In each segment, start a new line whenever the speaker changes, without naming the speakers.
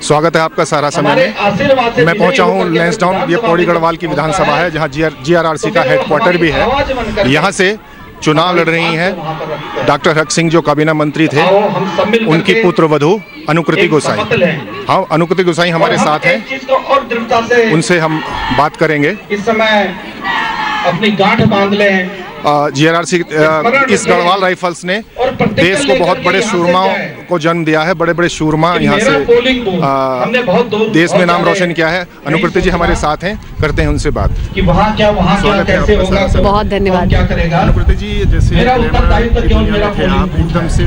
स्वागत है आपका सारा समय में। मैं पहुंचा हूं लैंसडाउन, ये पौड़ी गढ़वाल की विधानसभा है जहां GRRC का हेडक्वार्टर भी है। यहां से चुनाव लड़ रही हैं डॉक्टर हक सिंह जो काबीना मंत्री थे, उनकी पुत्र वधू अनुकृति गोसाई। हाँ, अनुकृति गोसाई हमारे साथ हैं, उनसे हम बात करेंगे।
इस समय अपनी गांठ बांध लें।
GRRC इस गढ़वाल राइफल्स ने देश को बहुत बड़े शूरमाओं को जन्म दिया है। बड़े बड़े शूरमा यहाँ से देश में नाम रोशन किया है। अनुकृति जी हमारे साथ हैं, करते हैं उनसे बात।
कि वहाँ क्या कैसे होगा।
बहुत धन्यवाद।
क्या करेगा
अनुकृति जी, जैसे
मेरा उत्तरदायित्व केवल मेरा
आप एकदम से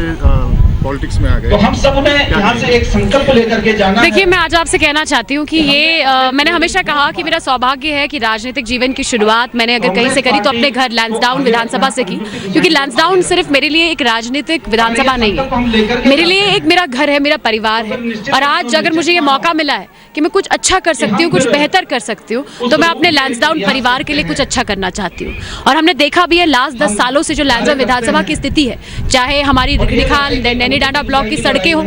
पॉलिटिक्स में आ गए,
तो हम सब ने यहाँ से एक संकल्प लेकर के जाना।
देखिए, मैं आज आपसे कहना चाहती हूँ कि ये मैंने हमेशा कहा कि मेरा सौभाग्य है कि राजनीतिक जीवन की शुरुआत मैंने अगर कहीं से करी तो अपने घर लैंसडाउन विधानसभा से की, क्योंकि लैंसडाउन सिर्फ मेरे लिए एक राजनीतिक विधानसभा नहीं है, मेरे लिए एक मेरा घर है, मेरा परिवार है। और आज अगर मुझे ये मौका मिला है कि मैं कुछ अच्छा कर सकती हूँ, कुछ बेहतर कर सकती हूँ, तो मैं अपने लैंसडाउन परिवार के लिए कुछ अच्छा करना चाहती हूँ। और हमने देखा भी है लास्ट 10 सालों से जो लैंसडाउन विधानसभा की स्थिति है, चाहे हमारी रिखणीखाल नैनीडांडा ब्लॉक की सड़कें हों,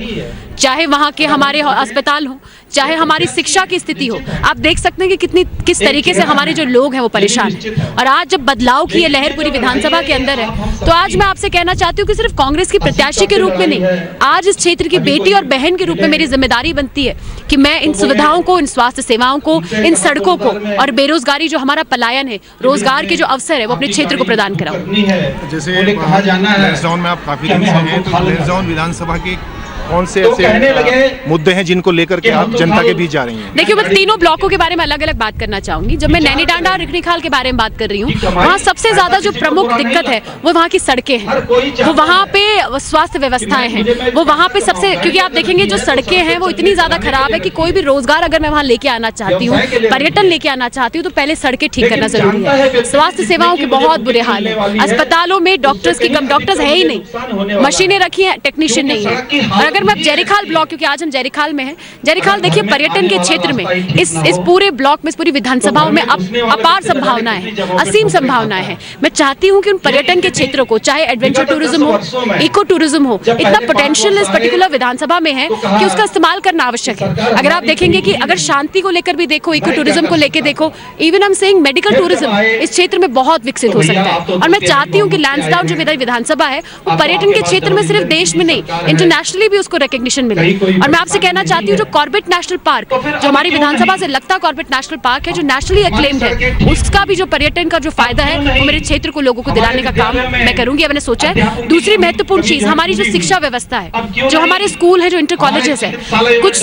चाहे वहाँ के हमारे अस्पताल हो, चाहे हमारी शिक्षा की स्थिति हो, आप देख सकते हैं कि किस तरीके से हमारे जो लोग हैं वो परेशान हैं। और आज जब बदलाव की ये लहर पूरी विधानसभा के अंदर है, तो आज मैं आपसे कहना चाहती हूँ कि सिर्फ कांग्रेस की प्रत्याशी के रूप में नहीं, आज इस क्षेत्र की बेटी और बहन के रूप में मेरी जिम्मेदारी बनती है कि मैं इन सुविधाओं को, इन स्वास्थ्य सेवाओं को, इन सड़कों को और बेरोजगारी जो हमारा पलायन है, रोजगार के जो अवसर है वो अपने क्षेत्र को प्रदान कराऊं।
जैसे लैंसडाउन में आप काफी दिन से हैं, तो लैंसडाउन विधानसभा की कौन से ऐसे मुद्दे हैं जिनको लेकर के आप जनता के बीच जा रही हैं?
देखिए, मैं तीनों ब्लॉकों के बारे में अलग अलग बात करना चाहूंगी। जब मैं नैनीडांडा और रिखणीखाल के बारे में बात कर रही हूँ, वहाँ सबसे ज्यादा जो प्रमुख दिक्कत है वो वहाँ की सड़कें हैं, वो वहाँ पे स्वास्थ्य व्यवस्थाएं हैं, वो वहाँ पे सबसे, क्योंकि आप देखेंगे जो सड़कें हैं वो इतनी ज्यादा खराब है कि कोई भी रोजगार अगर मैं वहाँ लेके आना चाहती हूँ, पर्यटन लेके आना चाहती हूँ, तो पहले सड़कें ठीक करना जरूरी है। स्वास्थ्य सेवाओं के बहुत बुरे हाल है, अस्पतालों में डॉक्टर्स की कम, डॉक्टर्स है ही नहीं, मशीनें रखी है, टेक्नीशियन नहीं है। और अगर मैं जयरीखाल ब्लॉक, क्योंकि आज हम जयरीखाल में हैं, जयरीखाल देखिए पर्यटन के क्षेत्र में इस पूरे ब्लॉक में, इस पूरी विधानसभाओं में अपार संभावनाएं हैं, असीम संभावनाएं हैं। मैं चाहती हूं कि उन पर्यटन के क्षेत्रों को, चाहे एडवेंचर टूरिज्म हो, इको टूरिज्म हो, इतना पोटेंशियल इस पर्टिकुलर विधानसभा में है कि उसका इस्तेमाल करना आवश्यक है। अगर आप देखेंगे कि अगर शांति को लेकर भी देखो, इको टूरिज्म को लेकर देखो, इवन हम सेइंग मेडिकल टूरिज्म इस क्षेत्र में बहुत विकसित हो सकता है। और मैं चाहती हूँ कि लैंसडाउन जो मेरी विधानसभा है वो पर्यटन के क्षेत्र में सिर्फ देश में नहीं, इंटरनेशनली भी उसको रिकॉग्निशन मिले। और मैं आपसे कहना चाहती हूँ जो कॉर्बेट नेशनल पार्क, जो हमारी विधानसभा से लगता कॉर्बेट नेशनल पार्क है, जो नेशनली एक्लेम्ड है, उसका भी जो पर्यटन का जो फायदा है वो मेरे क्षेत्र को, लोगों को दिलाने का काम मैं करूंगी, मैंने सोचा है। दूसरी महत्वपूर्ण चीज हमारी जो शिक्षा व्यवस्था है, जो हमारे स्कूल है, जो इंटर कॉलेजेस है, कुछ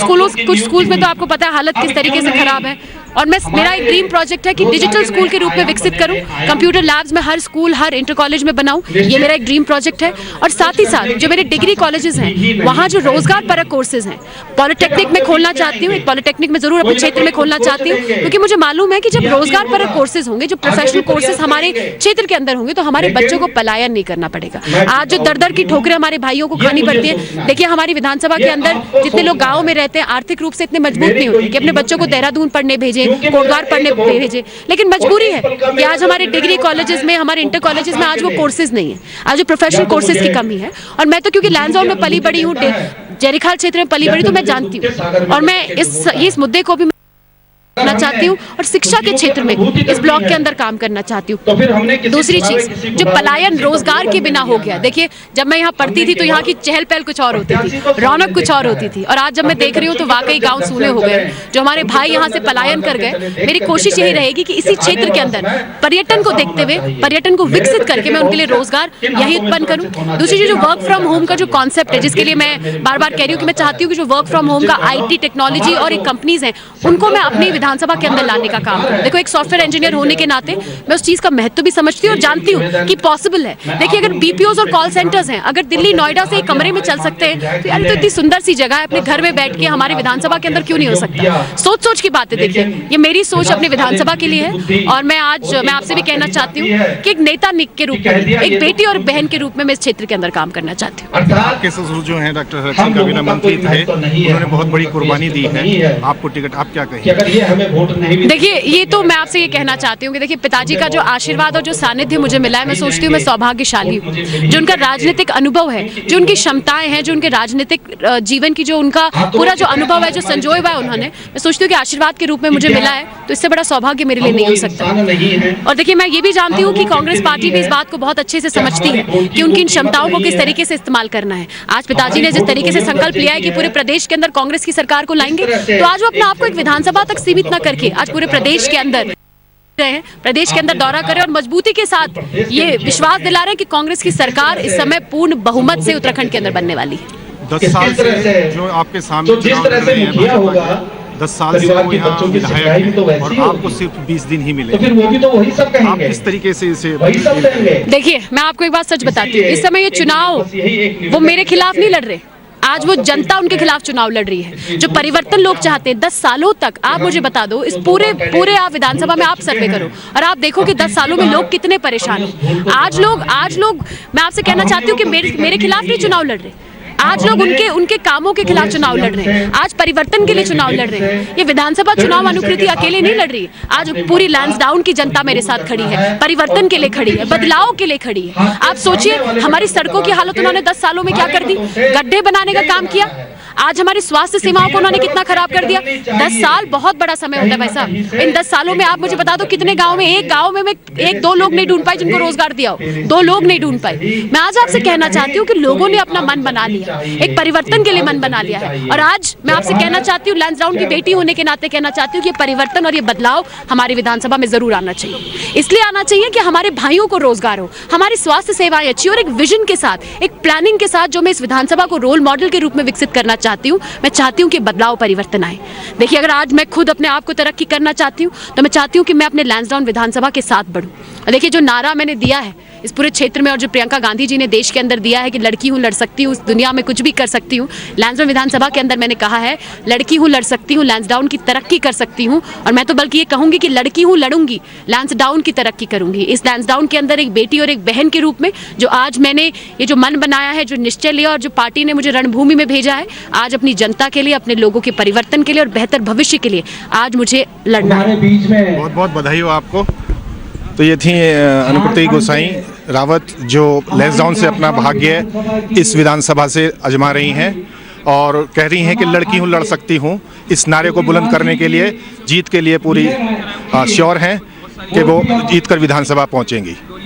स्कूल में तो आपको पता है हालत किस तरीके से खराब है। और मेरा एक ड्रीम प्रोजेक्ट है कि डिजिटल स्कूल के रूप में विकसित करूं, कंप्यूटर लैब्स में हर स्कूल, हर इंटर कॉलेज में बनाऊं, ये मेरा एक ड्रीम प्रोजेक्ट है। और साथ ही साथ जो मेरे डिग्री कॉलेजेस हैं, वहाँ जो रोजगार परक कोर्सेज हैं, पॉलिटेक्निक में खोलना चाहती हूँ, एक पॉलिटेक्निक में जरूर अपने क्षेत्र में खोलना चाहती हूँ, क्योंकि मुझे मालूम है कि जब रोजगार परक कोर्सेज होंगे, जो प्रोफेशनल कोर्सेज हमारे क्षेत्र के अंदर होंगे, तो हमारे बच्चों को पलायन नहीं करना पड़ेगा। आज जो दर की ठोकरें हमारे भाइयों को खानी पड़ती है, देखिए हमारी विधानसभा के अंदर जितने लोग गाँव में रहते हैं, आर्थिक रूप से इतने मजबूत नहीं होते कि अपने बच्चों को देहरादून पढ़ने भेजे, कोटद्वार पढ़ने भेजे, लेकिन मजबूरी है कि आज हमारे डिग्री कॉलेजेस में, हमारे इंटर कॉलेजेस में आज वो कोर्सेज नहीं है, आज जो प्रोफेशनल कोर्सेज की कमी है। और मैं तो क्योंकि लैंसडाउन में पली बड़ी हूँ, जयरीखाल क्षेत्र में पली बड़ी, तो मैं जानती हूँ और मैं इस मुद्दे को भी करना चाहती हूँ और शिक्षा के क्षेत्र में इस ब्लॉक के अंदर काम करना चाहती हूँ। दूसरी चीज, जो पलायन रोजगार के बिना हो गया, देखिए जब मैं यहाँ पढ़ती थी तो यहाँ की चहल पहल कुछ और होती थी, रौनक कुछ और होती थी, और आज जब मैं देख रही हूँ तो वाकई गांव सूने हो गए। जो हमारे भाई यहाँ से पलायन कर गए, मेरी कोशिश यही रहेगी कि इसी क्षेत्र के अंदर पर्यटन को देखते हुए, पर्यटन को विकसित करके मैं उनके लिए रोजगार यही उत्पन्न करूँ। दूसरी चीज, जो वर्क फ्रॉम होम का जो कॉन्सेप्ट है, जिसके लिए मैं बार बार कह रही हूँ कि मैं चाहती हूँ कि जो वर्क फ्रॉम होम का IT टेक्नोलॉजी और एक कंपनीज हैं, उनको मैं अपनी विधानसभा के अंदर लाने का काम करूं। देखो, एक सॉफ्टवेयर इंजीनियर होने के नाते मैं उस चीज का महत्व भी समझती हूँ और जानती हूँ कि पॉसिबल है। देखिए, अगर BPOs और कॉल सेंटर्स हैं, अगर दिल्ली नोएडा से एक कमरे में चल सकते हैं, तो यार तो इतनी सुंदर सी जगह है, अपने घर में बैठ के हमारे विधानसभा के अंदर क्यों नहीं हो सकता? सोच की बात है। देखिए, ये मेरी सोच अपनी विधानसभा के लिए है, और मैं आपसे भी कहना चाहती हूँ कि एक नेता के रूप में, एक बेटी और बहन के रूप में मैं इस क्षेत्र के अंदर काम करना चाहती हूँ।
आपके ससुर जो हैं डॉक्टर हक सिंह काबीना मंत्री थे, उन्होंने बहुत बड़ी कुर्बानी दी है, आपको टिकट, आप क्या कहेंगे?
वोट नहीं भी।
देखिए, ये तो मैं आपसे ये कहना चाहती हूँ कि देखिए, पिताजी का जो आशीर्वाद और जो सानिध्य मुझे मिला है, मैं सोचती हूँ मैं सौभाग्यशाली हूँ। जो उनका राजनीतिक अनुभव है, जो उनकी क्षमताएं हैं, जो उनके राजनीतिक जीवन की जो उनका पूरा जो अनुभव है, जो संजोया हुआ है उन्होंने, मैं सोचती हूँ कि आशीर्वाद के रूप में मुझे मिला है, तो इससे बड़ा सौभाग्य मेरे लिए नहीं हो सकता। और देखिए, मैं ये भी जानती हूँ कि कांग्रेस पार्टी भी इस बात को बहुत अच्छे से समझती है कि उनकी इन क्षमताओं को किस तरीके से इस्तेमाल करना है। आज पिताजी ने जिस तरीके से संकल्प लिया है कि पूरे प्रदेश के अंदर कांग्रेस की सरकार को लाएंगे, तो आज वो अपने आप को एक विधानसभा तक सीमित न करके आज पूरे प्रदेश के अंदर प्रदेश के अंदर दौरा करें और मजबूती के साथ ये विश्वास दिला रहे हैं कि कांग्रेस की सरकार इस समय पूर्ण बहुमत से उत्तराखंड के अंदर बनने वाली है।
10 साल से जो आपके सामने
जिस तरह से मुखिया होगा,
10 साल से वो यहाँ विधायक हैं और आपको सिर्फ 20 दिन ही मिले,
तो फिर वो भी तो वही सब कहेंगे।
आप किस तरीके से इसे
वही सब कहेंगे।
देखिए, मैं आपको एक बात सच बताती हूँ, इस समय ये चुनाव वो मेरे खिलाफ नहीं लड़ रहे, आज वो जनता उनके खिलाफ चुनाव लड़ रही है। जो परिवर्तन लोग चाहते हैं 10 सालों तक, आप मुझे बता दो, इस पूरे आप विधानसभा में आप सर्वे करो और आप देखो कि 10 सालों में लोग कितने परेशान हैं। आज लोग मैं आपसे कहना चाहती हूँ कि मेरे खिलाफ नहीं चुनाव लड़ रहे, आज लोग उनके कामों के खिलाफ चुनाव लड़ रहे हैं, आज परिवर्तन के लिए चुनाव लड़ रहे हैं। ये विधानसभा चुनाव अनुकृति अकेले नहीं लड़ रही, आज पूरी लैंसडाउन की जनता मेरे साथ खड़ी है, परिवर्तन के लिए खड़ी है, बदलाव के लिए खड़ी है। आप सोचिए, हमारी सड़कों की हालत उन्होंने 10 सालों में क्या कर दी, गड्ढे बनाने का काम किया। आज हमारी स्वास्थ्य सेवाओं को उन्होंने कितना खराब कर दिया। 10 साल बहुत बड़ा समय होता है भाई साहब। इन 10 सालों में आप मुझे बता दो कितने गांव में, एक गांव में मैं 1-2 लोग नहीं ढूंढ पाई जिनको रोजगार दिया हो, 2 लोग नहीं ढूंढ पाए। मैं आज आपसे कहना चाहती हूँ कि लोगों ने अपना मन बना लिया, एक परिवर्तन के लिए मन बना लिया है। और आज मैं आपसे कहना चाहती हूँ, लैंसडाउन की बेटी होने के नाते कहना चाहती हूँ कि ये परिवर्तन और ये बदलाव हमारी विधानसभा में जरूर आना चाहिए। इसलिए आना चाहिए कि हमारे भाइयों को रोजगार हो, हमारी स्वास्थ्य सेवाएं अच्छी और एक विजन के साथ, एक प्लानिंग के साथ जो मैं इस विधानसभा को रोल मॉडल के रूप में विकसित करना चाहती हूँ। मैं चाहती हूँ कि बदलाव परिवर्तन आए। देखिए, अगर आज मैं खुद अपने आप को तरक्की करना चाहती हूँ तो मैं चाहती हूँ कि मैं अपने लैंसडाउन विधानसभा के साथ बढ़ूँ। देखिए, जो नारा मैंने दिया है इस पूरे क्षेत्र में और जो प्रियंका गांधी जी ने देश के अंदर दिया है कि लड़की हूँ, लड़ सकती हूँ, इस दुनिया में कुछ भी कर सकती हूँ। लैंसडाउन विधानसभा के अंदर मैंने कहा है, लड़की हूँ, लड़ सकती हूँ, लैंसडाउन की तरक्की कर सकती हूँ। और मैं तो बल्कि ये कहूंगी कि लड़की हूँ, लड़ूंगी, लैंसडाउन की तरक्की करूंगी। इस लैंसडाउन के अंदर एक बेटी और एक बहन के रूप में जो आज मैंने ये जो मन बनाया है, जो निश्चय लिया और जो पार्टी ने मुझे रणभूमि में भेजा है, आज अपनी जनता के लिए, अपने लोगों के परिवर्तन के लिए और बेहतर भविष्य के लिए आज मुझे लड़ना है।
बहुत बहुत बधाई हो आपको। तो ये थी अनुकृति गोसाई रावत, जो लैंसडाउन से अपना भाग्य इस विधानसभा से आजमा रही हैं और कह रही हैं कि लड़की हूँ, लड़ सकती हूँ। इस नारे को बुलंद करने के लिए, जीत के लिए पूरी श्योर हैं कि वो जीत कर विधानसभा पहुँचेंगी।